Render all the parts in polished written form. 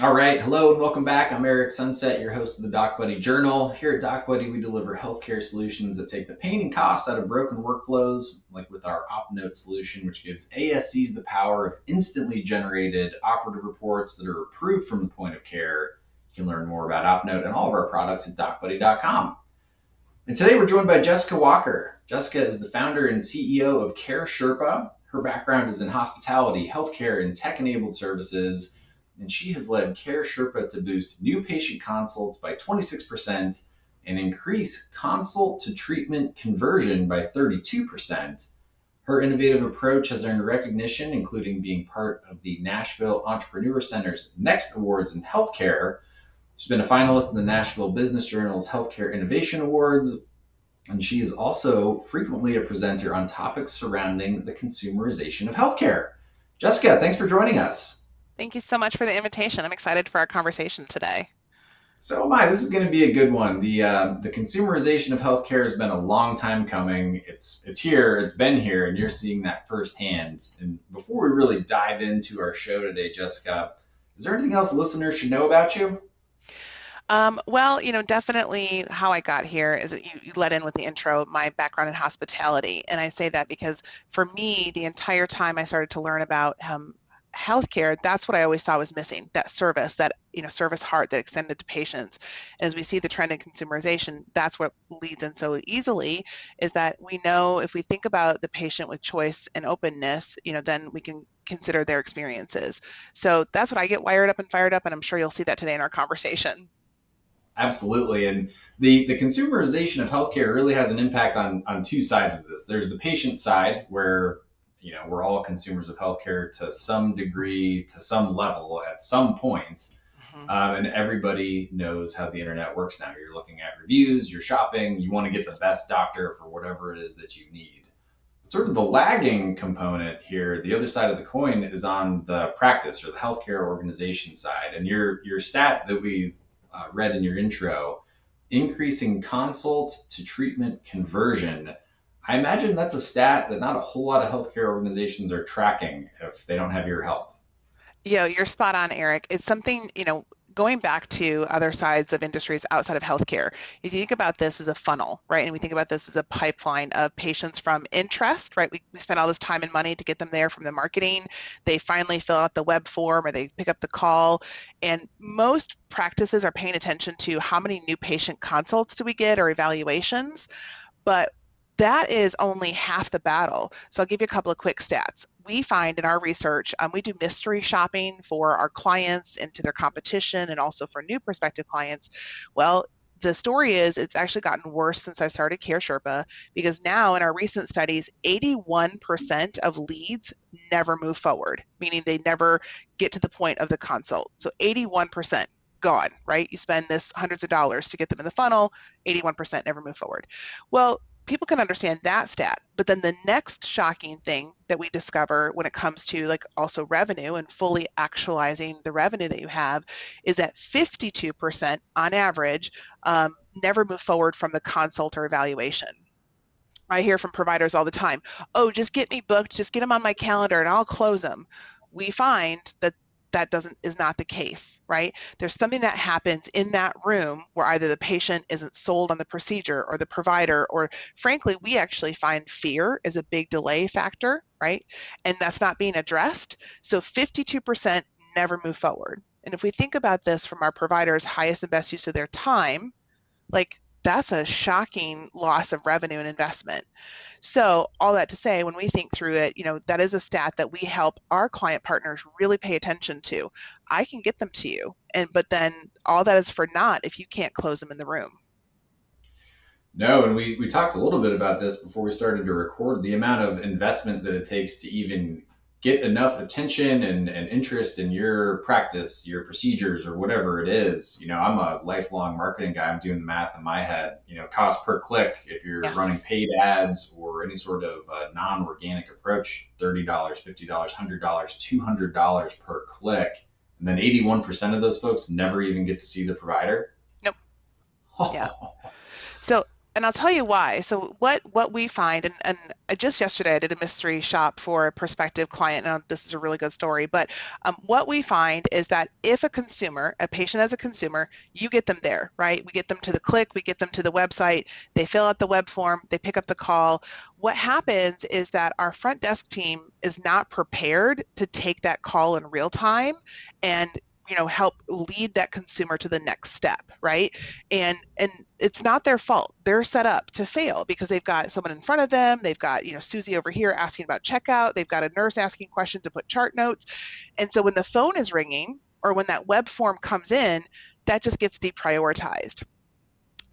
All right. Hello and welcome back. I'm Eric Sunset, your host of the Doc Buddy Journal. Here at Doc Buddy, we deliver healthcare solutions that take the pain and cost out of broken workflows, like with our OpNote solution, which gives ASCs the power of instantly generated operative reports that are approved from the point of care. You can learn more about OpNote and all of our products at docbuddy.com. And today we're joined by Jessica Walker. Jessica is the founder and CEO of Care Sherpa. Her background is in hospitality, healthcare, and tech enabled services, and she has led Care Sherpa to boost new patient consults by 26% and increase consult to treatment conversion by 32%. Her innovative approach has earned recognition, including being part of the Nashville Entrepreneur Center's Next Awards in Healthcare. She's been a finalist in the Nashville Business Journal's Healthcare Innovation Awards, and she is also frequently a presenter on topics surrounding the consumerization of healthcare. Jessica, thanks for joining us. Thank you so much for the invitation. I'm excited for our conversation today. So am I. This is going to be a good one. The consumerization of healthcare has been a long time coming. It's here. It's been here, and you're seeing that firsthand. And before we really dive into our show today, Jessica, is there anything else listeners should know about you? Definitely how I got here is that you led in with the intro, my background in hospitality. And I say that because for me, the entire time I started to learn about healthcare, that's what I always saw was missing, that service, that service heart that extended to patients. And as we see the trend in consumerization, that's what leads in so easily is that we know if we think about the patient with choice and openness, then we can consider their experiences. So that's what I get wired up and fired up, and I'm sure you'll see that today in our conversation. Absolutely. And the consumerization of healthcare really has an impact on two sides of this. There's the patient side where, we're all consumers of healthcare to some degree, to some level at some point. Mhm. And everybody knows how the internet works now. You're looking at reviews, you're shopping, you want to get the best doctor for whatever it is that you need. Sort of the lagging component here, the other side of the coin is on the practice or the healthcare organization side. And your stat that we read in your intro, increasing consult to treatment conversion. I imagine that's a stat that not a whole lot of healthcare organizations are tracking if they don't have your help. You're spot on, Eric. It's something, going back to other sides of industries outside of healthcare, if you think about this as a funnel, right? And we think about this as a pipeline of patients from interest, right? We spend all this time and money to get them there from the marketing. They finally fill out the web form or they pick up the call. And most practices are paying attention to how many new patient consults do we get or evaluations. But that is only half the battle. So I'll give you a couple of quick stats. We find in our research, we do mystery shopping for our clients and to their competition and also for new prospective clients. Well, the story is it's actually gotten worse since I started Care Sherpa because now in our recent studies, 81% of leads never move forward, meaning they never get to the point of the consult. So 81% gone, right? You spend this hundreds of dollars to get them in the funnel, 81% never move forward. Well, people can understand that stat. But then the next shocking thing that we discover when it comes to like also revenue and fully actualizing the revenue that you have is that 52% on average never move forward from the consult or evaluation. I hear from providers all the time, oh, just get me booked, just get them on my calendar and I'll close them. We find that that doesn't is not the case, right? There's something that happens in that room where either the patient isn't sold on the procedure or the provider, or frankly, we actually find fear is a big delay factor, right? And that's not being addressed. So 52% never move forward. And if we think about this from our providers' highest and best use of their time, like that's a shocking loss of revenue and investment. So, all that to say, when we think through it, that is a stat that we help our client partners really pay attention to. I can get them to you, but then all that is for naught if you can't close them in the room. No, and we talked a little bit about this before we started to record the amount of investment that it takes to even get enough attention and interest in your practice, your procedures, or whatever it is. I'm a lifelong marketing guy. I'm doing the math in my head. Cost per click, if you're Yes. running paid ads or any sort of non organic approach, $30, $50, $100, $200 per click. And then 81% of those folks never even get to see the provider. Nope. Yeah. So And I'll tell you why. So what we find, and I just yesterday I did a mystery shop for a prospective client. Now this is a really good story, but what we find is that if a consumer, a patient as a consumer, you get them there, right? We get them to the click, we get them to the website, they fill out the web form, they pick up the call. What happens is that our front desk team is not prepared to take that call in real time and help lead that consumer to the next step, right? And it's not their fault. They're set up to fail because they've got someone in front of them, they've got Susie over here asking about checkout, they've got a nurse asking questions to put chart notes. And so when the phone is ringing or when that web form comes in, that just gets deprioritized.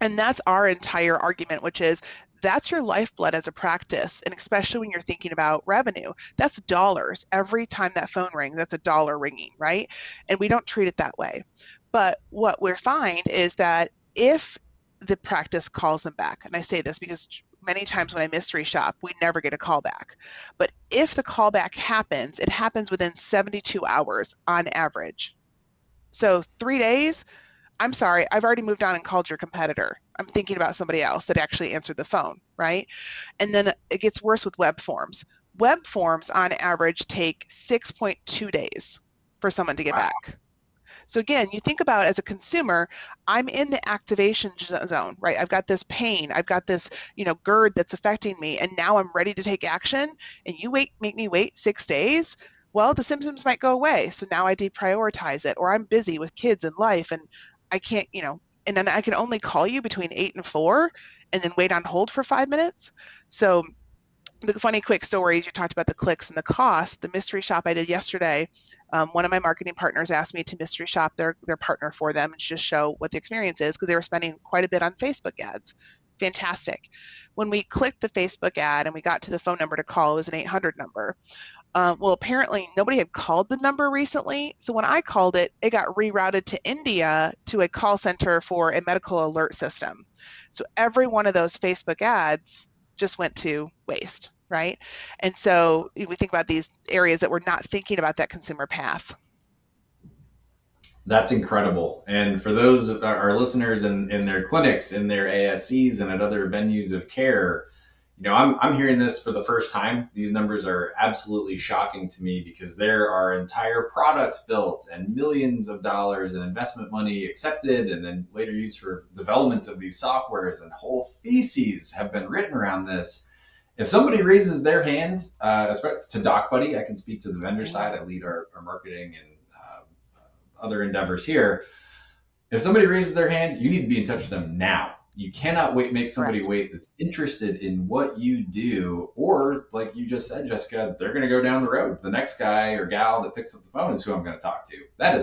And that's our entire argument, which is that's your lifeblood as a practice. And especially when you're thinking about revenue, that's dollars. Every time that phone rings, that's a dollar ringing, right? And we don't treat it that way. But what we find is that if the practice calls them back, and I say this because many times when I mystery shop, we never get a call back. But if the callback happens, it happens within 72 hours on average. So 3 days, I'm sorry, I've already moved on and called your competitor. I'm thinking about somebody else that actually answered the phone, right? And then it gets worse with web forms. Web forms on average take 6.2 days for someone to get Wow. back. So again, you think about as a consumer, I'm in the activation zone, right? I've got this pain, I've got this, GERD that's affecting me, and now I'm ready to take action. And you make me wait 6 days. Well, the symptoms might go away. So now I deprioritize it, or I'm busy with kids and life, and I can't, and then I can only call you between 8 and 4, and then wait on hold for 5 minutes. So the funny quick stories, you talked about the clicks and the cost. The mystery shop I did yesterday, one of my marketing partners asked me to mystery shop their partner for them and just show what the experience is because they were spending quite a bit on Facebook ads. Fantastic. When we clicked the Facebook ad and we got to the phone number to call, it was an 800 number. Well, apparently nobody had called the number recently. So when I called it, it got rerouted to India to a call center for a medical alert system. So every one of those Facebook ads just went to waste, right? And so we think about these areas that we're not thinking about that consumer path. That's incredible. And for those our listeners in their clinics, in their ASCs, and at other venues of care, I'm hearing this for the first time. These numbers are absolutely shocking to me because there are entire products built and millions of dollars in investment money accepted and then later used for development of these softwares, and whole theses have been written around this. If somebody raises their hand, to DocBuddy, I can speak to the vendor Yeah. side. I lead our marketing and other endeavors here. If somebody raises their hand, you need to be in touch with them now. You cannot make somebody Correct. wait that's interested in what you do. Or, like you just said, Jessica, they're going to go down the road. The next guy or gal that picks up the phone is who I'm going to talk to. That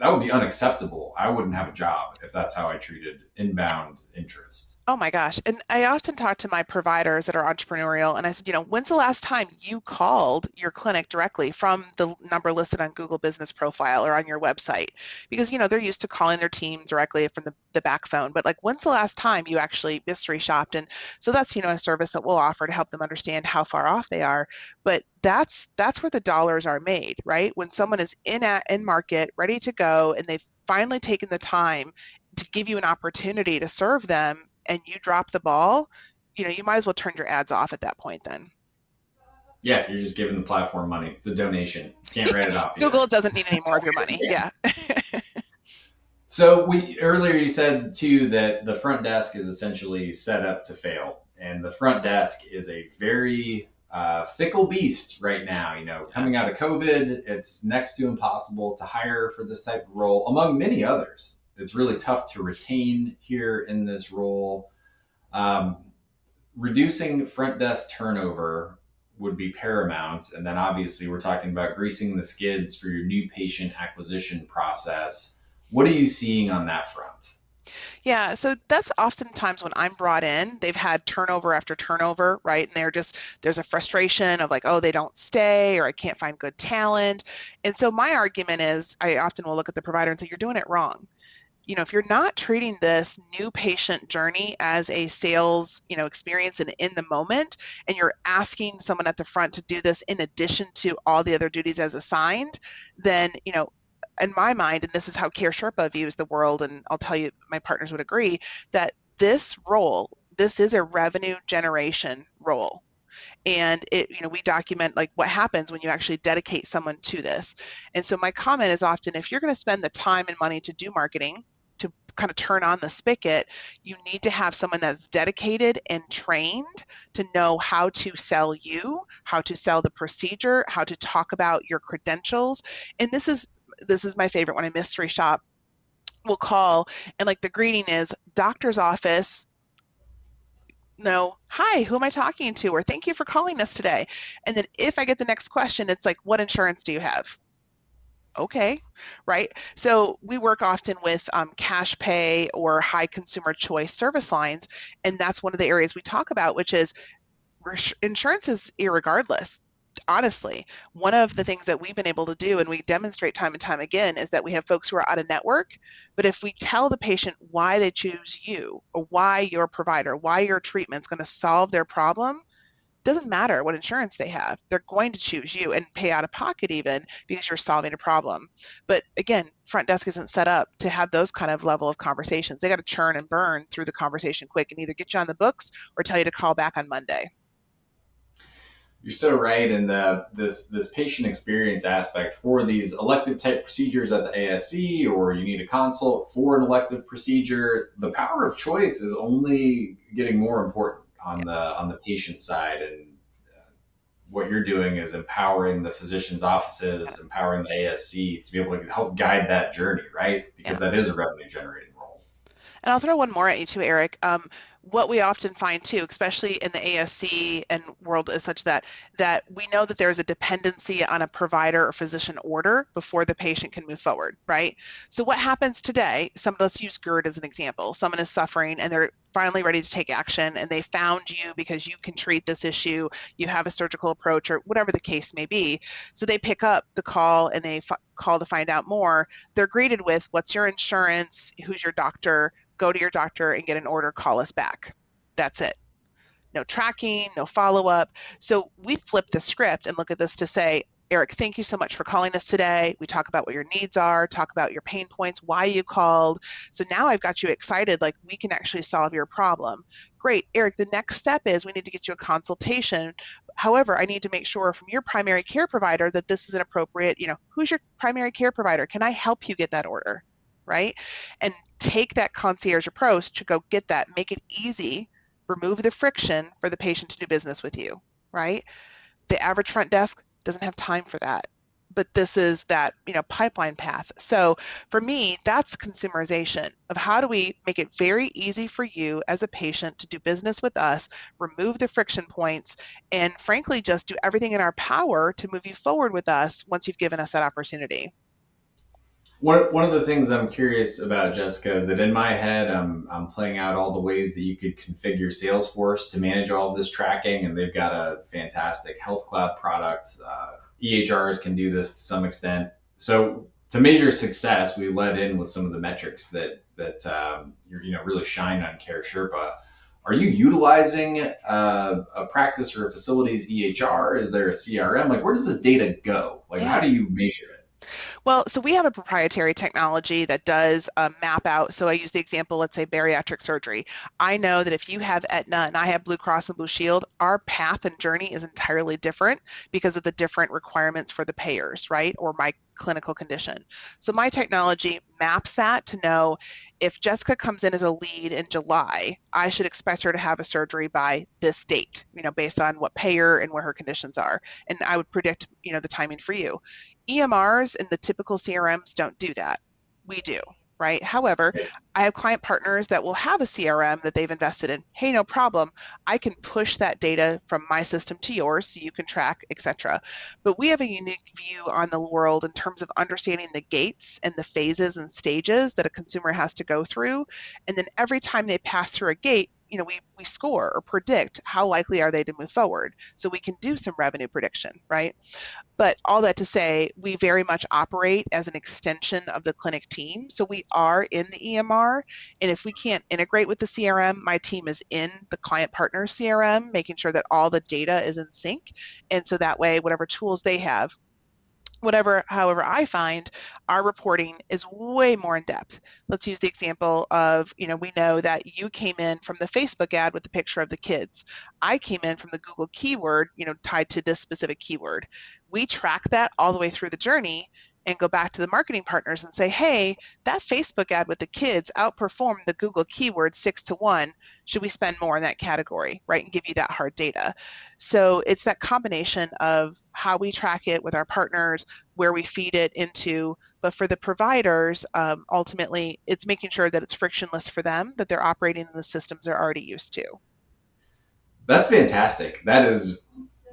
would be unacceptable. I wouldn't have a job if that's how I treated inbound interest. Oh my gosh. And I often talk to my providers that are entrepreneurial and I said, when's the last time you called your clinic directly from the number listed on Google Business Profile or on your website? Because, they're used to calling their team directly from the back phone. But like, when's the last time you actually mystery shopped? And so that's, a service that we'll offer to help them understand how far off they are. But that's where the dollars are made, right? When someone is in market, ready to go, and they've finally taken the time to give you an opportunity to serve them and you drop the ball, you might as well turn your ads off at that point then. Yeah, you're just giving the platform money. It's a donation. Can't write it off either. Google doesn't need any more of your money. Yeah. So we earlier you said too that the front desk is essentially set up to fail, and the front desk is a very fickle beast right now. Yeah. Coming out of COVID, it's next to impossible to hire for this type of role, among many others. It's really tough to retain here in this role. Um, Reducing front desk turnover would be paramount, and then obviously we're talking about greasing the skids for your new patient acquisition process. What are you seeing on that front? Yeah, so that's oftentimes when I'm brought in, they've had turnover after turnover, right? And there's a frustration of like, oh, they don't stay or I can't find good talent. And so my argument is I often will look at the provider and say, you're doing it wrong. If you're not treating this new patient journey as a sales, experience and in the moment, and you're asking someone at the front to do this in addition to all the other duties as assigned, then, in my mind, and this is how Care Sherpa views the world, and I'll tell you, my partners would agree, that this role this is a revenue generation role. And we document like what happens when you actually dedicate someone to this. And so my comment is often, if you're going to spend the time and money to do marketing, to kind of turn on the spigot, you need to have someone that's dedicated and trained to know how to sell you, how to sell the procedure, how to talk about your credentials. And this is my favorite when I mystery shop. We'll call, and like the greeting is doctor's office. No, hi, who am I talking to? Or thank you for calling us today. And then if I get the next question, it's like, what insurance do you have? Okay, right? So we work often with cash pay or high consumer choice service lines. And that's one of the areas we talk about, which is insurance is irregardless. Honestly, one of the things that we've been able to do, and we demonstrate time and time again, is that we have folks who are out of network. But if we tell the patient why they choose you, or why your provider, why your treatment is going to solve their problem, doesn't matter what insurance they have. They're going to choose you and pay out of pocket even because you're solving a problem. But again, front desk isn't set up to have those kind of level of conversations. They got to churn and burn through the conversation quick and either get you on the books or tell you to call back on Monday. You're so right in this patient experience aspect for these elective type procedures at the ASC, or you need a consult for an elective procedure. The power of choice is only getting more important on the patient side, and what you're doing is empowering the physicians' Yeah. offices, empowering the ASC to be able to help guide that journey, right? Yeah. Because that is a revenue generating role. And I'll throw one more at you too, Eric. What we often find too, especially in the ASC and world, is such that we know that there's a dependency on a provider or physician order before the patient can move forward, right? So what happens today? Let's use GERD as an example. Someone is suffering and they're finally ready to take action, and they found you because you can treat this issue. You have a surgical approach, or whatever the case may be. So they pick up the call and they call to find out more. They're greeted with, "What's your insurance? Who's your doctor? Go to your doctor and get an order, call us back." That's it. No tracking, no follow up. So we flip the script and look at this to say, Eric, thank you so much for calling us today. We talk about what your needs are, talk about your pain points, why you called. So now I've got you excited, like we can actually solve your problem. Great, Eric, the next step is we need to get you a consultation. However, I need to make sure from your primary care provider that this is an appropriate, who's your primary care provider? Can I help you get that order? Right? And take that concierge approach to go get that, make it easy, remove the friction for the patient to do business with you, right? The average front desk doesn't have time for that. But this is that, pipeline path. So for me, that's consumerization of how do we make it very easy for you as a patient to do business with us, remove the friction points, and frankly, just do everything in our power to move you forward with us once you've given us that opportunity. One of the things I'm curious about, Jessica, is that in my head, I'm playing out all the ways that you could configure Salesforce to manage all of this tracking, and they've got a fantastic Health Cloud product. EHRs can do this to some extent. So to measure success, we led in with some of the metrics that really shine on Care Sherpa. Are you utilizing a practice or a facility's EHR? Is there a CRM? Like, where does this data go? Like, how Yeah. do you measure it? Well, so we have a proprietary technology that does map out. So I use the example, let's say bariatric surgery. I know that if you have Aetna and I have Blue Cross and Blue Shield, our path and journey is entirely different because of the different requirements for the payers, right? Or my clinical condition. So my technology maps that to know if Jessica comes in as a lead in July, I should expect her to have a surgery by this date, based on what payer and where her conditions are. And I would predict, the timing for you. EMRs and the typical CRMs don't do that. We do, right? However, I have client partners that will have a CRM that they've invested in. Hey, no problem. I can push that data from my system to yours so you can track, etc. But we have a unique view on the world in terms of understanding the gates and the phases and stages that a consumer has to go through. And then every time they pass through a gate, we score or predict how likely are they to move forward. So we can do some revenue prediction, right? But all that to say, we very much operate as an extension of the clinic team. So we are in the EMR. And if we can't integrate with the CRM, my team is in the client partner CRM, making sure that all the data is in sync. And so that way, whatever tools they have, However, I find our reporting is way more in depth. Let's use the example of, we know that you came in from the Facebook ad with the picture of the kids. I came in from the Google keyword, tied to this specific keyword. We track that all the way through the journey and go back to the marketing partners and say, hey, that Facebook ad with the kids outperformed the Google keyword 6 to 1. Should we spend more in that category, right? And give you that hard data. So it's that combination of how we track it with our partners, where we feed it into. But for the providers, ultimately, it's making sure that it's frictionless for them, that they're operating in the systems they're already used to. That's fantastic. That is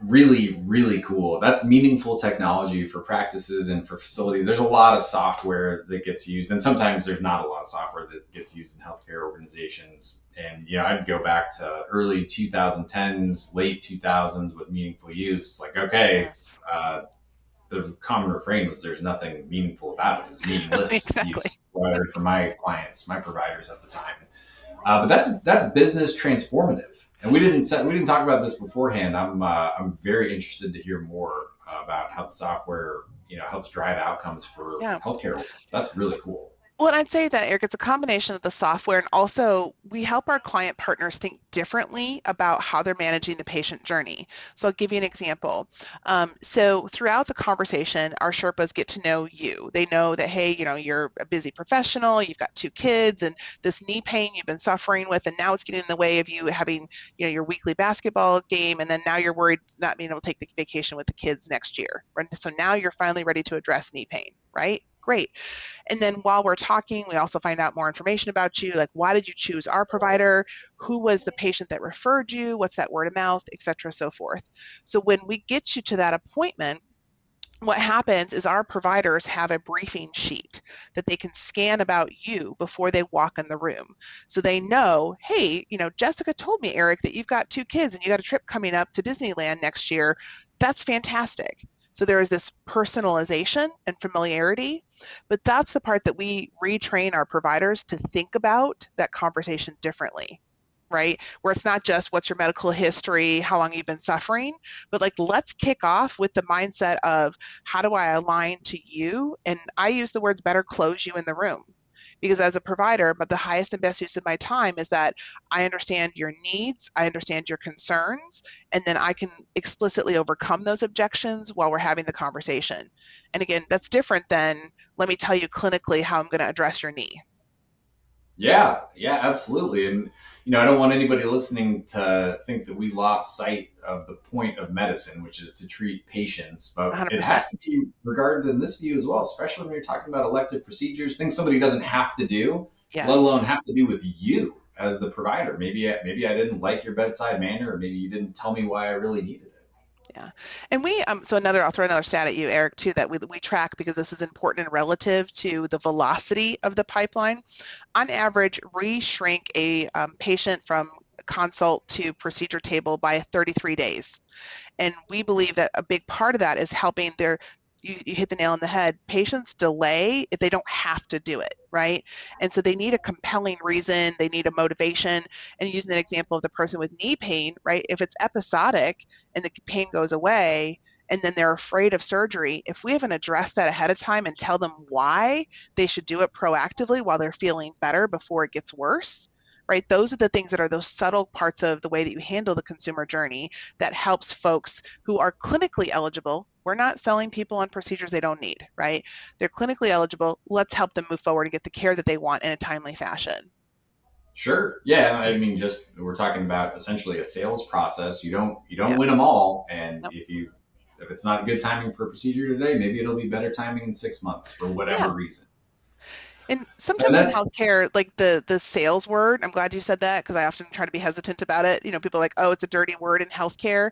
really, really cool. That's meaningful technology for practices and for facilities. There's a lot of software that gets used, and sometimes there's not a lot of software that gets used in healthcare organizations. And, I'd go back to early 2010s, late 2000s with meaningful use. Like, okay, Yes, the common refrain was there's nothing meaningful about it. It was meaningless exactly. use. What I heard from my clients, my providers at the time. But that's business transformative, and we didn't talk about this beforehand. I'm very interested to hear more about how the software helps drive outcomes for Yeah. healthcare workers. That's really cool. Well, and I'd say that, Eric, it's a combination of the software and also we help our client partners think differently about how they're managing the patient journey. So I'll give you an example. So throughout the conversation, our Sherpas get to know you. They know that, hey, you're a busy professional, you've got 2 kids, and this knee pain you've been suffering with, and now it's getting in the way of you having, your weekly basketball game, and then now you're worried not being able to take the vacation with the kids next year. Right? So now you're finally ready to address knee pain, right? Great. And then while we're talking, we also find out more information about you, like why did you choose our provider? Who was the patient that referred you? What's that word of mouth, et cetera, so forth. So when we get you to that appointment, what happens is our providers have a briefing sheet that they can scan about you before they walk in the room. So they know, hey, Jessica told me, Eric, that you've got 2 kids and you got a trip coming up to Disneyland next year. That's fantastic. So there is this personalization and familiarity, but that's the part that we retrain our providers to think about that conversation differently, right? Where it's not just what's your medical history, how long you've been suffering, but like let's kick off with the mindset of how do I align to you? And I use the words better close you in the room. Because as a provider, but the highest and best use of my time is that I understand your needs, I understand your concerns, and then I can explicitly overcome those objections while we're having the conversation. And again, that's different than let me tell you clinically how I'm going to address your knee. Yeah, yeah, absolutely. And I don't want anybody listening to think that we lost sight of the point of medicine, which is to treat patients. But it 100%. has to be regarded in this view as well, especially when you're talking about elective procedures, things somebody doesn't have to do, let Yes. alone have to do with you as the provider. Maybe I didn't like your bedside manner, or maybe you didn't tell me why I really needed it. Yeah. And I'll throw another stat at you, Eric, too, that we track because this is important and relative to the velocity of the pipeline. On average, we shrink a patient from consult to procedure table by 33 days. And we believe that a big part of that is helping you hit the nail on the head. Patients delay if they don't have to do it, right? And so they need a compelling reason, they need a motivation. And using an example of the person with knee pain, right? If it's episodic and the pain goes away, and then they're afraid of surgery, if we haven't addressed that ahead of time and tell them why they should do it proactively while they're feeling better before it gets worse, right? Those are the things that are those subtle parts of the way that you handle the consumer journey that helps folks who are clinically eligible. We're not selling people on procedures they don't need, right? They're clinically eligible. Let's help them move forward and get the care that they want in a timely fashion. Sure. Yeah. I mean, just we're talking about essentially a sales process. You don't Yep. win them all, and Yep. if it's not good timing for a procedure today, maybe it'll be better timing in 6 months for whatever Yeah. reason. And And sometimes in that's healthcare, like the sales word, I'm glad you said that because I often try to be hesitant about it. People are like, oh, it's a dirty word in healthcare,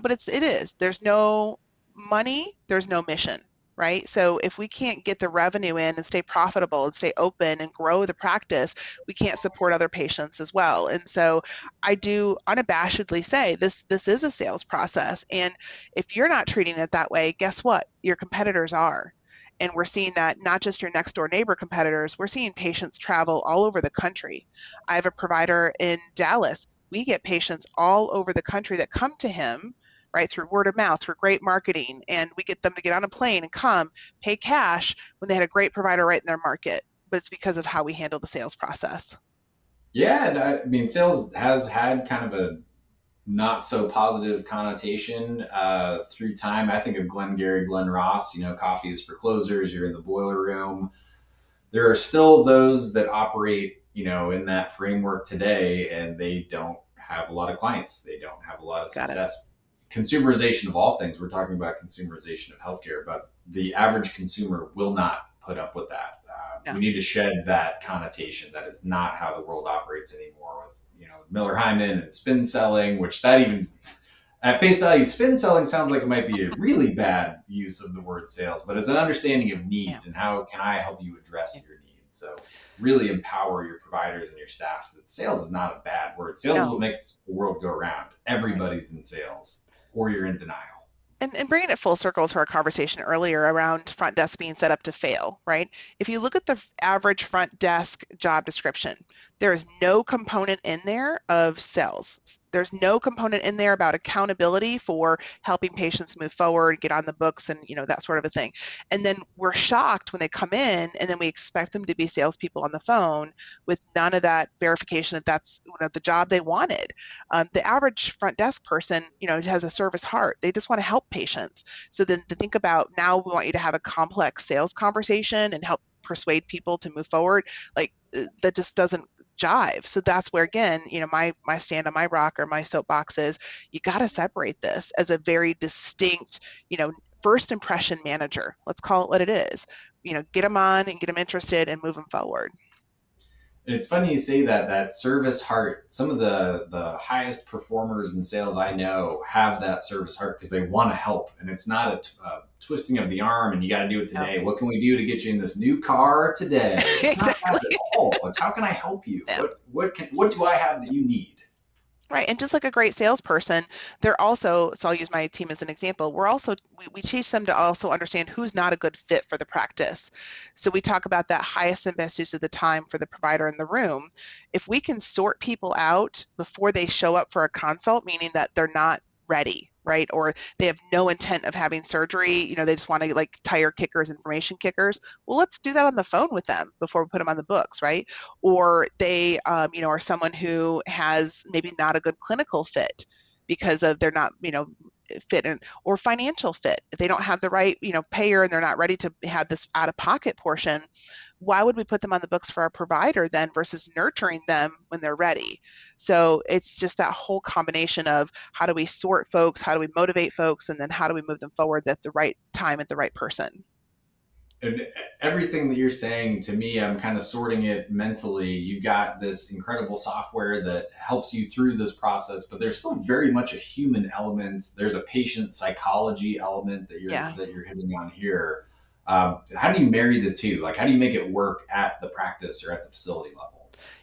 but it is. There's no money, there's no mission, right? So if we can't get the revenue in and stay profitable and stay open and grow the practice, we can't support other patients as well. And so I do unabashedly say this is a sales process. And if you're not treating it that way, guess what? Your competitors are. And we're seeing that not just your next door neighbor competitors, we're seeing patients travel all over the country. I have a provider in Dallas. We get patients all over the country that come to him right? Through word of mouth, through great marketing, and we get them to get on a plane and come pay cash when they had a great provider right in their market. But it's because of how we handle the sales process. Yeah, and I mean, sales has had kind of a not so positive connotation through time. I think of Glengarry Glen Ross. Coffee is for closers. You're in the boiler room. There are still those that operate, in that framework today, and they don't have a lot of clients. They don't have a lot of Got it. success. Consumerization of all things. We're talking about consumerization of healthcare, but the average consumer will not put up with that. No. We need to shed that connotation. That is not how the world operates anymore. With Miller Hyman and spin selling, which that even at face value, spin selling sounds like it might be a really bad use of the word sales, but it's an understanding of Yeah. needs and how can I help you Yeah. address your needs. So really empower your providers and your staff so that sales is not a bad word. Sales is No. what makes the world go round. Right. Everybody's in sales or you're in denial. And bringing it full circle to our conversation earlier around front desk being set up to fail, right? If you look at the average front desk job description, there is no component in there of sales. There's no component in there about accountability for helping patients move forward, get on the books, and that sort of a thing. And then we're shocked when they come in, and then we expect them to be salespeople on the phone with none of that verification that that's the job they wanted. The average front desk person, has a service heart. They just want to help patients. So then to think about now, we want you to have a complex sales conversation and help persuade people to move forward. Like that just doesn't jive. So that's where again, my stand on my rock or my soapbox is you got to separate this as a very distinct, first impression manager. Let's call it what it is. Get them on and get them interested and move them forward. And it's funny you say that service heart. Some of the highest performers in sales I know have that service heart because they want to help, and it's not a twisting of the arm and you got to do it No. today. What can we do to get you in this new car today? It's not that Exactly. at all. It's how can I help you? Yeah. What do I have that you need? Right. And just like a great salesperson, they're also, so I'll use my team as an example. We teach them to also understand who's not a good fit for the practice. So we talk about that highest and best use of the time for the provider in the room. If we can sort people out before they show up for a consult, meaning that they're not ready, right? Or they have no intent of having surgery, they just want to like tire kickers, information kickers. Well, let's do that on the phone with them before we put them on the books, right? Or they are someone who has maybe not a good clinical fit because of they're not fit in, or financial fit. If they don't have the right payer and they're not ready to have this out of pocket portion, why would we put them on the books for our provider then versus nurturing them when they're ready? So it's just that whole combination of how do we sort folks, how do we motivate folks, and then how do we move them forward at the right time at the right person. And everything that you're saying to me, I'm kind of sorting it mentally. You got this incredible software that helps you through this process, but there's still very much a human element. There's a patient psychology element that you're Yeah. that you're hitting on here. How do you marry the two? Like, how do you make it work at the practice or at the facility level?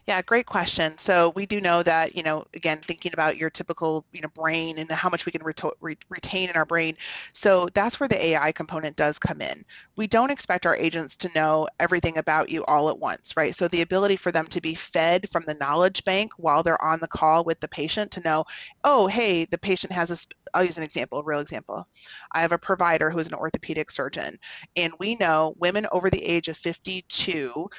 Yeah, great question. So we do know that, again, thinking about your typical, brain and how much we can retain in our brain. So that's where the AI component does come in. We don't expect our agents to know everything about you all at once, right? So the ability for them to be fed from the knowledge bank while they're on the call with the patient to know, oh, hey, the patient has this. I'll use an example, a real example. I have a provider who's an orthopedic surgeon, and we know women over the age of 52,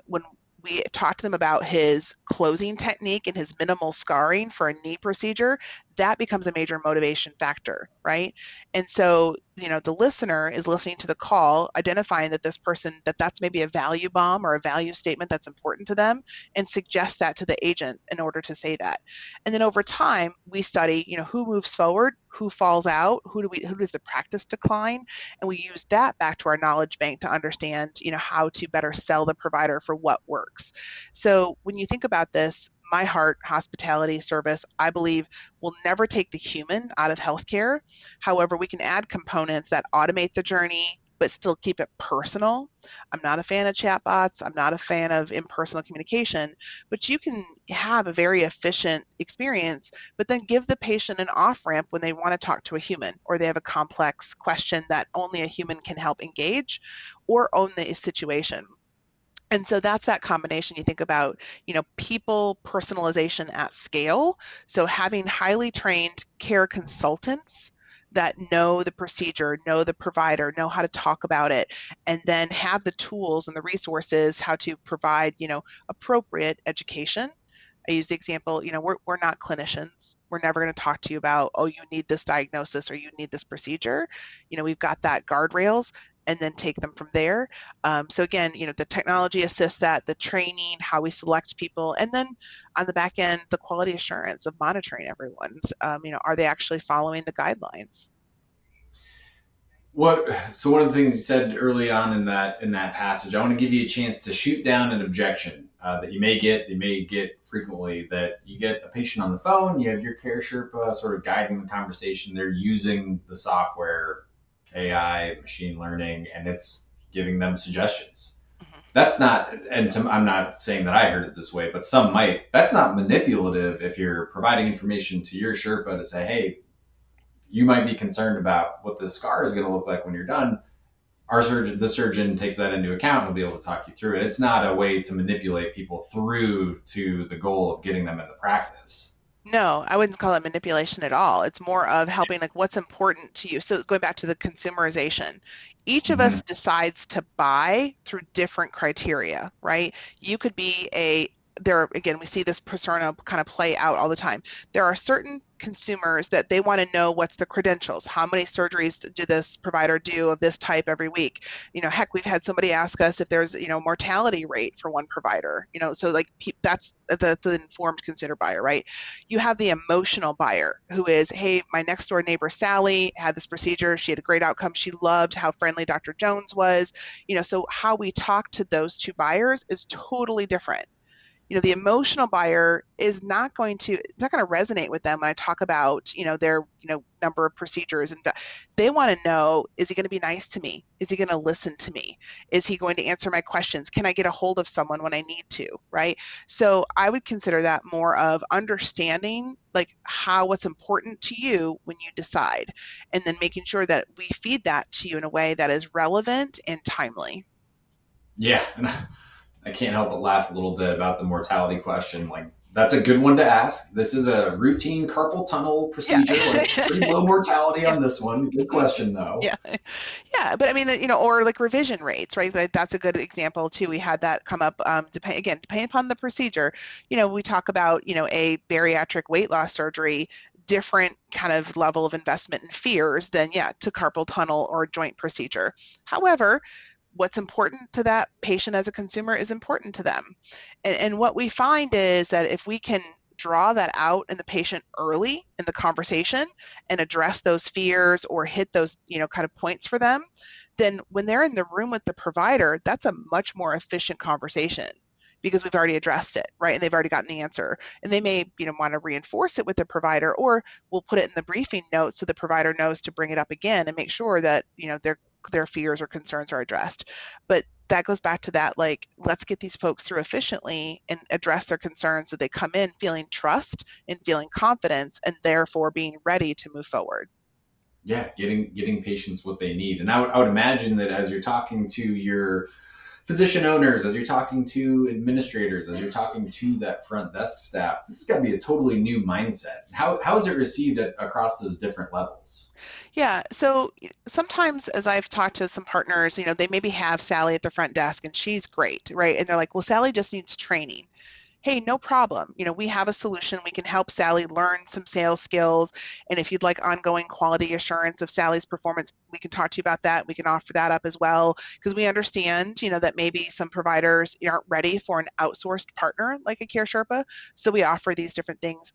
when we talked to them about his closing technique and his minimal scarring for a knee procedure, that becomes a major motivation factor, right? And so, the listener is listening to the call, identifying that this person, that's maybe a value bomb or a value statement that's important to them, and suggest that to the agent in order to say that. And then over time, we study, who moves forward, who falls out, who does the practice decline, and we use that back to our knowledge bank to understand, how to better sell the provider for what works. So when you think about this, my heart, hospitality, service, I believe will never take the human out of healthcare. However, we can add components that automate the journey, but still keep it personal. I'm not a fan of chatbots. I'm not a fan of impersonal communication, but you can have a very efficient experience, but then give the patient an off ramp when they want to talk to a human or they have a complex question that only a human can help engage or own the situation. And so that's that combination. You think about, people personalization at scale. So having highly trained care consultants that know the procedure, know the provider, know how to talk about it, and then have the tools and the resources how to provide, appropriate education. I use the example, we're not clinicians. We're never going to talk to you about, oh, you need this diagnosis or you need this procedure. We've got that guardrails and then take them from there. So again, the technology assists that, the training, how we select people, and then on the back end, the quality assurance of monitoring everyone's, are they actually following the guidelines? So one of the things you said early on in that passage, I want to give you a chance to shoot down an objection that you may get frequently. That you get a patient on the phone, you have your Care Sherpa sort of guiding the conversation. They're using the software, AI, machine learning, and it's giving them suggestions. Mhm. That's not, and I'm not saying that I heard it this way, but some might. That's not manipulative if you're providing information to your Sherpa to say, hey, you might be concerned about what the scar is going to look like when you're done. The surgeon takes that into account. He'll be able to talk you through it. It's not a way to manipulate people through to the goal of getting them in the practice. No, I wouldn't call it manipulation at all. It's more of helping, like, what's important to you. So going back to the consumerization, each of Mm-hmm. us decides to buy through different criteria, right? You could be there again, we see this persona kind of play out all the time. There are certain consumers that they want to know what's the credentials. How many surgeries do this provider do of this type every week? Heck, we've had somebody ask us if there's, mortality rate for one provider. So like that's the informed consumer buyer, right? You have the emotional buyer who is, hey, my next door neighbor Sally had this procedure. She had a great outcome. She loved how friendly Dr. Jones was. So how we talk to those two buyers is totally different. The emotional buyer is not going to, it's not going to resonate with them when I talk about, their, number of procedures. And they want to know, is he going to be nice to me? Is he going to listen to me? Is he going to answer my questions? Can I get a hold of someone when I need to? Right. So I would consider that more of understanding like what's important to you when you decide, and then making sure that we feed that to you in a way that is relevant and timely. Yeah, and I can't help but laugh a little bit about the mortality question. Like, that's a good one to ask. This is a routine carpal tunnel Yeah. procedure. Like, pretty low mortality Yeah. on this one. Good question, though. Yeah. Yeah, but I mean, or like revision rates, right? That's a good example too. We had that come up. Depending upon the procedure, we talk about, a bariatric weight loss surgery, different kind of level of investment and fears than, yeah, to carpal tunnel or joint procedure. However, what's important to that patient as a consumer is important to them. And what we find is that if we can draw that out in the patient early in the conversation and address those fears or hit those, kind of points for them, then when they're in the room with the provider, that's a much more efficient conversation because we've already addressed it, right? And they've already gotten the answer. And they may, want to reinforce it with the provider, or we'll put it in the briefing notes so the provider knows to bring it up again and make sure that, their fears or concerns are addressed. But that goes back to that, like, let's get these folks through efficiently and address their concerns so they come in feeling trust and feeling confidence and therefore being ready to move forward. Yeah, getting patients what they need. And I would imagine that as you're talking to your physician owners, as you're talking to administrators, as you're talking to that front desk staff, this has got to be a totally new mindset. How is it received across those different levels? Yeah. So sometimes as I've talked to some partners, they maybe have Sally at the front desk and she's great, right? And they're like, well, Sally just needs training. Hey, no problem. We have a solution. We can help Sally learn some sales skills. And if you'd like ongoing quality assurance of Sally's performance, we can talk to you about that. We can offer that up as well. Because we understand, that maybe some providers aren't ready for an outsourced partner like a Care Sherpa. So we offer these different things.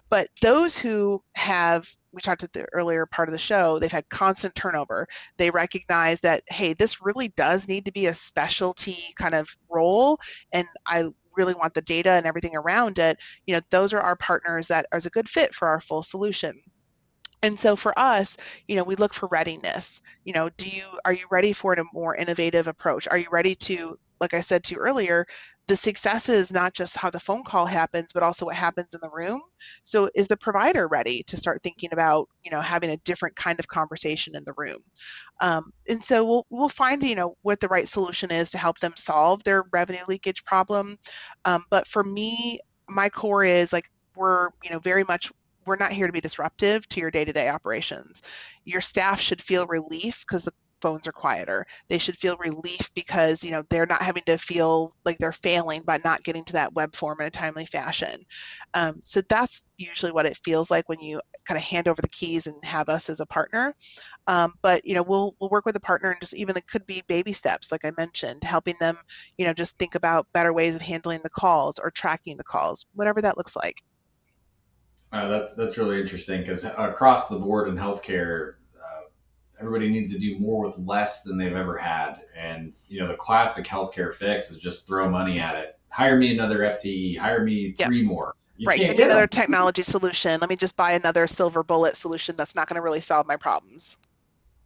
But those who have, we talked at the earlier part of the show, they've had constant turnover. They recognize that, hey, this really does need to be a specialty kind of role. And I really want the data and everything around it, those are our partners that is a good fit for our full solution. And so for us, we look for readiness. Are you ready for a more innovative approach? Are you ready to like I said to you earlier, the success is not just how the phone call happens, but also what happens in the room. So is the provider ready to start thinking about, having a different kind of conversation in the room? And so we'll find, what the right solution is to help them solve their revenue leakage problem. But for me, my core is like, we're, very much, we're not here to be disruptive to your day-to-day operations. Your staff should feel relief because the phones are quieter. They should feel relief because, they're not having to feel like they're failing by not getting to that web form in a timely fashion. So that's usually what it feels like when you kind of hand over the keys and have us as a partner. But we'll work with a partner, and just even it could be baby steps, like I mentioned, helping them, just think about better ways of handling the calls or tracking the calls, whatever that looks like. That's really interesting because across the board in healthcare, everybody needs to do more with less than they've ever had. And the classic healthcare fix is just throw money at it. Hire me another FTE. Hire me Yep. three more. You Right. can't Give me get another them. technology solution. Let me just buy another silver bullet solution that's not going to really solve my problems.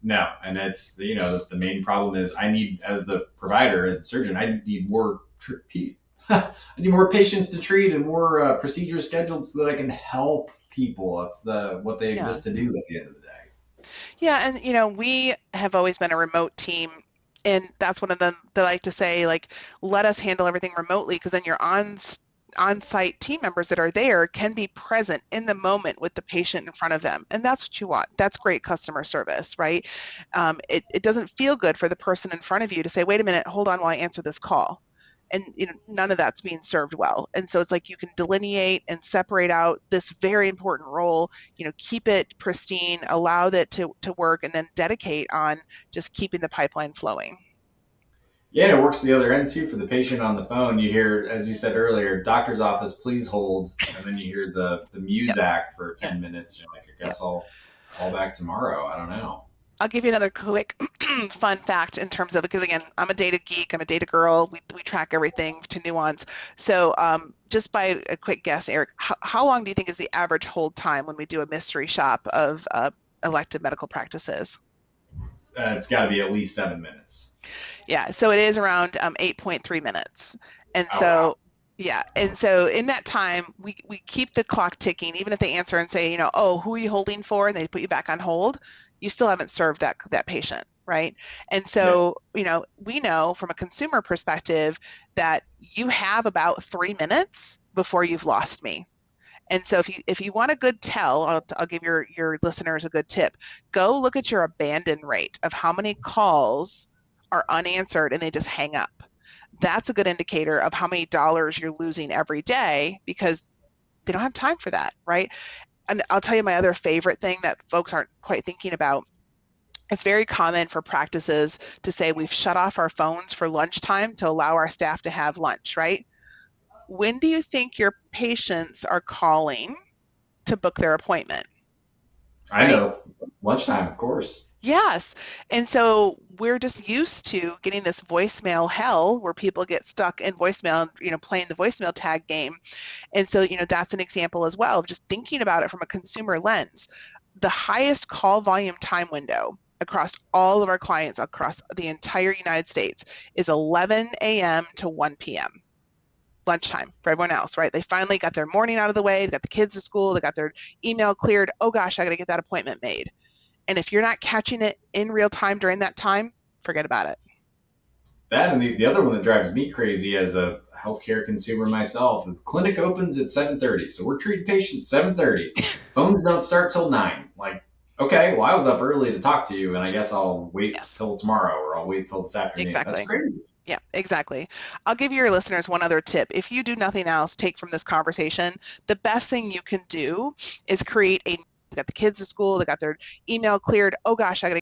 No, and it's the main problem is I need, as the provider, as the surgeon, I need more I need more patients to treat and more procedures scheduled so that I can help people. That's what they Yeah. exist to do at the end of the day. Yeah, and we have always been a remote team, and that's one of them that I like to say, like, let us handle everything remotely, because then your on-site team members that are there can be present in the moment with the patient in front of them, and that's what you want. That's great customer service, right? It doesn't feel good for the person in front of you to say, wait a minute, hold on while I answer this call. And none of that's being served well. And so it's like you can delineate and separate out this very important role, keep it pristine, allow that to work, and then dedicate on just keeping the pipeline flowing. Yeah, and it works the other end too for the patient on the phone. You hear, as you said earlier, doctor's office, please hold, and then you hear the Yep, Muzak for yep, 10 minutes. You're like, I yep. guess I'll call back tomorrow. I don't know. I'll give you another quick fun fact in terms of, because again, I'm a data geek, I'm a data girl. We track everything to nuance. So just by a quick guess, Eric, how long do you think is the average hold time when we do a mystery shop of elective medical practices? It's got to be at least 7 minutes. Yeah, so it is around 8.3 minutes. And Oh wow. so, yeah, and so in that time, we keep the clock ticking. Even if they answer and say, oh, who are you holding for? And they put you back on hold, you still haven't served that patient, right? And Yeah. so, we know from a consumer perspective that you have about 3 minutes before you've lost me. And so if you want a good tell, I'll give your listeners a good tip. Go look at your abandon rate of how many calls are unanswered and they just hang up. That's a good indicator of how many dollars you're losing every day, because they don't have time for that, right? And I'll tell you my other favorite thing that folks aren't quite thinking about. It's very common for practices to say we've shut off our phones for lunchtime to allow our staff to have lunch, right? When do you think your patients are calling to book their appointment, I right? know. Lunchtime, of course. Yes. And so we're just used to getting this voicemail hell where people get stuck in voicemail, playing the voicemail tag game. And so, that's an example as well of just thinking about it from a consumer lens. The highest call volume time window across all of our clients across the entire United States is 11 a.m. to 1 p.m. lunchtime for everyone else, right? They finally got their morning out of the way, they got the kids to school, they got their email cleared. Oh gosh, I got to get that appointment made. And if you're not catching it in real time during that time, forget about it. That and the other one that drives me crazy as a healthcare consumer myself is clinic opens at 7:30. So we're treating patients 7:30. Phones don't start till 9. Like, okay, well I was up early to talk to you and I guess I'll wait Yes, till tomorrow or I'll wait till this afternoon. That's exactly. crazy. Yeah, exactly. I'll give your listeners one other tip. If you do nothing else, take from this conversation, the best thing you can do is create a they got the kids to school, they got their email cleared. Oh gosh, I got to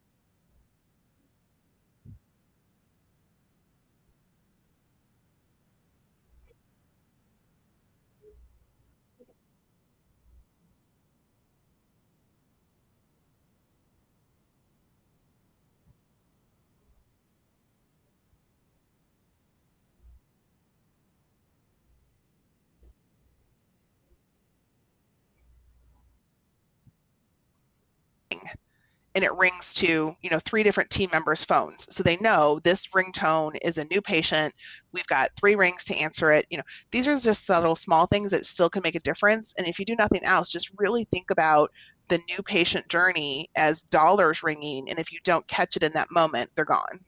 and it rings to, 3 different team members' phones. So they know this ringtone is a new patient. We've got 3 rings to answer it. These are just subtle, small things that still can make a difference. And if you do nothing else, just really think about the new patient journey as dollars ringing. And if you don't catch it in that moment, they're gone.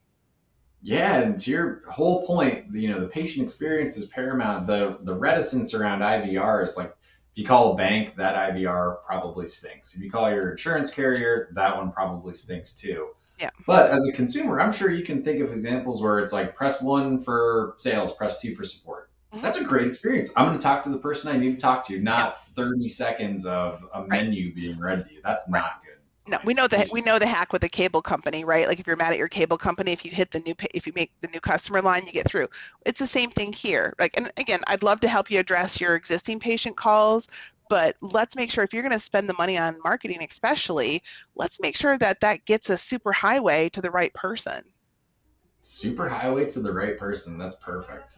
Yeah, and to your whole point, the patient experience is paramount. The reticence around IVR is like, if you call a bank, that IVR probably stinks. If you call your insurance carrier, that one probably stinks too. Yeah. But as a consumer, I'm sure you can think of examples where it's like press one for sales, press two for support. Hmm. That's a great experience. I'm going to talk to the person I need to talk to, Yeah. not 30 seconds of a Right. menu being read to you. That's Right. not good No, from we a know that we patient. know the hack with a cable company, right? Like if you're mad at your cable company, if you hit if you make the new customer line, you get through. It's the same thing here. Like, and again, I'd love to help you address your existing patient calls, but let's make sure if you're going to spend the money on marketing, especially, let's make sure that that gets a super highway to the right person. Super highway to the right person. That's perfect.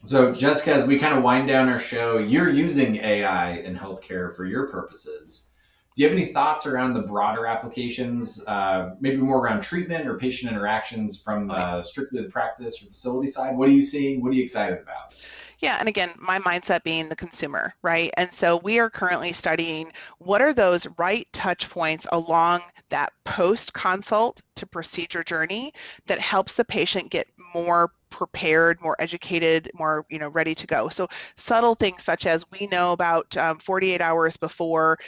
So, Jessica, as we kind of wind down our show, you're using AI in healthcare for your purposes. Do you have any thoughts around the broader applications, maybe more around treatment or patient interactions from Oh yeah. strictly the practice or facility side? What are you seeing? What are you excited about? Yeah, and again, my mindset being the consumer, right? And so we are currently studying what are those right touch points along that post consult to procedure journey that helps the patient get more prepared, more educated, more ready to go. So subtle things such as we know about 48 hours before,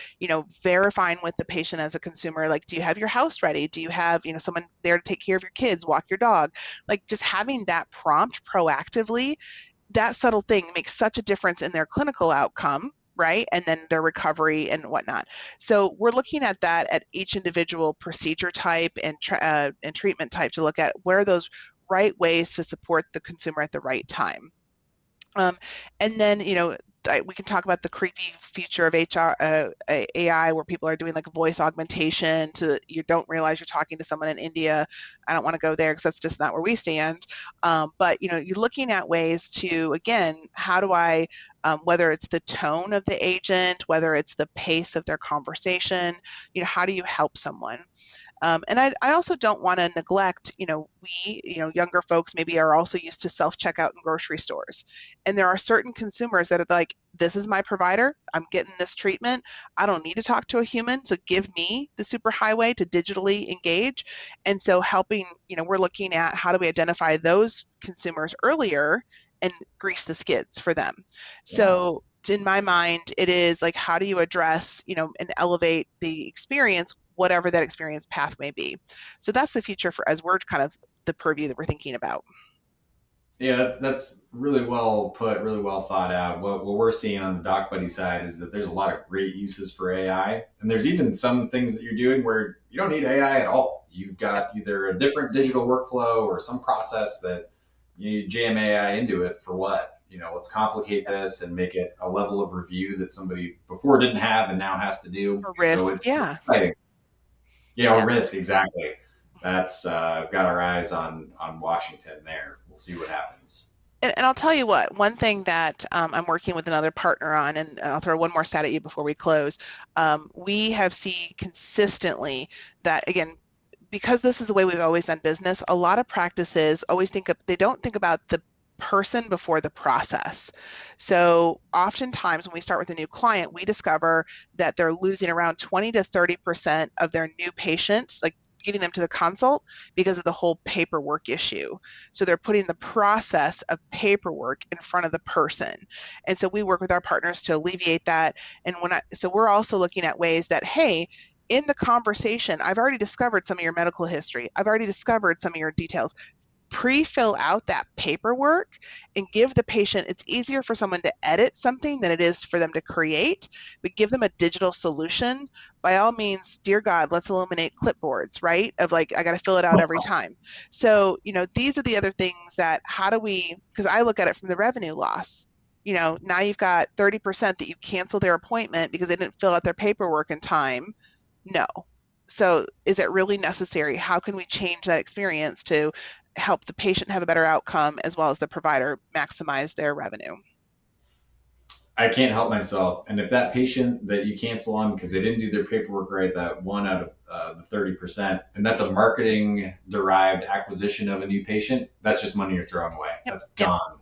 verifying with the patient as a consumer, like, do you have your house ready? Do you have someone there to take care of your kids, walk your dog? Like just having that prompt proactively, that subtle thing makes such a difference in their clinical outcome, right? And then their recovery and whatnot. So we're looking at that at each individual procedure type and treatment type to look at where are those right ways to support the consumer at the right time. Um, and then, we can talk about the creepy future of AI where people are doing like voice augmentation to you don't realize you're talking to someone in India. I don't want to go there because that's just not where we stand. But, you're looking at ways to, again, how do I, whether it's the tone of the agent, whether it's the pace of their conversation, how do you help someone? And I also don't want to neglect, younger folks maybe are also used to self-checkout in grocery stores. And there are certain consumers that are like, this is my provider. I'm getting this treatment. I don't need to talk to a human. So give me the super highway to digitally engage. And so helping, we're looking at how do we identify those consumers earlier and grease the skids for them. Yeah. So in my mind, it is like, how do you address, and elevate the experience, whatever that experience path may be. So that's the future for as we're kind of the purview that we're thinking about. Yeah, that's really well put, really well thought out. What we're seeing on the Doc Buddy side is that there's a lot of great uses for AI, and there's even some things that you're doing where you don't need AI at all. You've Yep. got either a different digital workflow or some process that you jam AI into it for what? Let's complicate Yep. this and make it a level of review that somebody before didn't have and now has to do. For So risk. it's Yeah. exciting. Yeah, or Yeah. risk exactly. That's got our eyes on Washington there. We'll see what happens. And I'll tell you what, one thing that I'm working with another partner on, and I'll throw one more stat at you before we close. We have seen consistently that, again, because this is the way we've always done business, a lot of practices always they don't think about the person before the process. So oftentimes when we start with a new client, we discover that they're losing around 20 to 30% of their new patients, like getting them to the consult because of the whole paperwork issue. So they're putting the process of paperwork in front of the person. And so we work with our partners to alleviate that. And so we're also looking at ways that, hey, in the conversation, I've already discovered some of your medical history. I've already discovered some of your details. Pre-fill out that paperwork and give the patient, it's easier for someone to edit something than it is for them to create, but give them a digital solution. By all means, dear God, let's eliminate clipboards, right? Of like, I got to fill it out every time. So, these are the other things that how do we, because I look at it from the revenue loss. Now you've got 30% that you cancel their appointment because they didn't fill out their paperwork in time. No. So is it really necessary? How can we change that experience to help the patient have a better outcome as well as the provider maximize their revenue? I can't help myself. And if that patient that you cancel on because they didn't do their paperwork right, that one out of the 30%, and that's a marketing derived acquisition of a new patient, that's just money you're throwing away. Yep. That's Yep. gone. All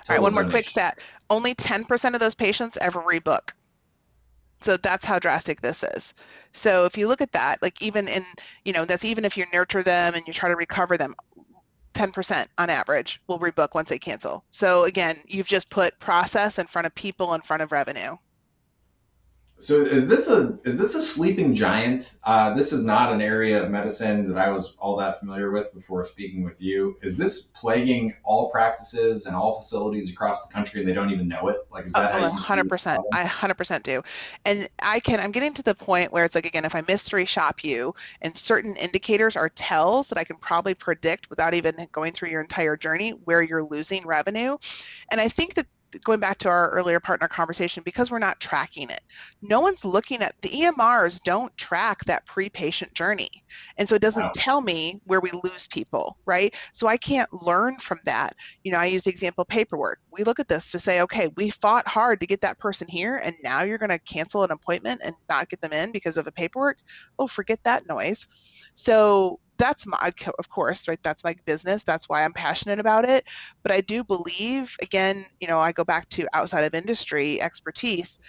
right, Total one more quick donation. stat. Only 10% of those patients ever rebook. So that's how drastic this is. So if you look at that, like even in, that's even if you nurture them and you try to recover them, 10% on average will rebook once they cancel. So again, you've just put process in front of people in front of revenue. So is this a sleeping giant? This is not an area of medicine that I was all that familiar with before speaking with you. Is this plaguing all practices and all facilities across the country and they don't even know it? Like, is Oh, that how you see this 100%. problem? I 100% do. And I'm getting to the point where it's like, again, if I mystery shop you and certain indicators are tells that I can probably predict without even going through your entire journey where you're losing revenue. And I think that going back to our earlier partner conversation, because we're not tracking it, no one's looking at the EMRs don't track that pre-patient journey. And so it doesn't Wow. tell me where we lose people, right? So I can't learn from that. I use the example paperwork. We look at this to say, okay, we fought hard to get that person here, and now you're going to cancel an appointment and not get them in because of the paperwork. Oh, forget that noise. So that's my, of course, right? That's my business. That's why I'm passionate about it. But I do believe, again, I go back to outside of industry expertise.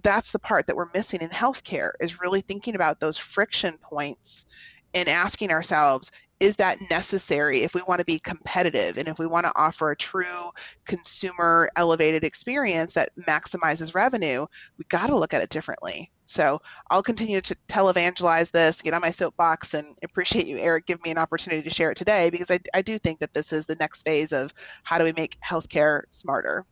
That's the part that we're missing in healthcare is really thinking about those friction points and asking ourselves, is that necessary if we want to be competitive and if we want to offer a true consumer elevated experience that maximizes revenue? We got to look at it differently. So I'll continue to televangelize this, get on my soapbox, and appreciate you, Eric, give me an opportunity to share it today because I do think that this is the next phase of how do we make healthcare smarter.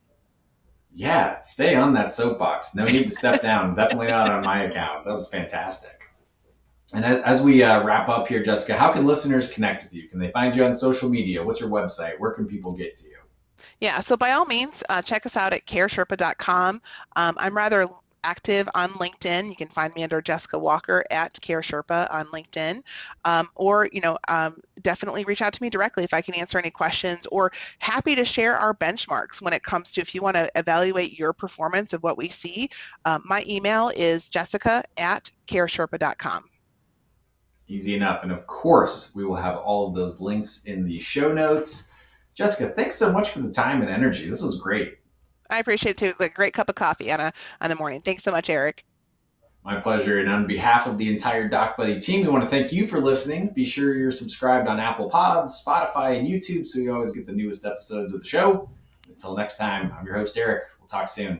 Yeah, stay on that soapbox. No need to step down. Definitely not on my account. That was fantastic. And as we wrap up here, Jessica, how can listeners connect with you? Can they find you on social media? What's your website? Where can people get to you? Yeah, so by all means, check us out at caresherpa.com. I'm rather active on LinkedIn. You can find me under Jessica Walker at Care Sherpa on LinkedIn. Or, definitely reach out to me directly if I can answer any questions, or happy to share our benchmarks when it comes to if you want to evaluate your performance of what we see. My email is jessica at caresherpa.com. Easy enough. And of course, we will have all of those links in the show notes. Jessica, thanks so much for the time and energy. This was great. I appreciate it too. A great cup of coffee on the morning. Thanks so much, Eric. My pleasure. And on behalf of the entire Doc Buddy team, we want to thank you for listening. Be sure you're subscribed on Apple Pods, Spotify, and YouTube so you always get the newest episodes of the show. Until next time, I'm your host, Eric. We'll talk soon.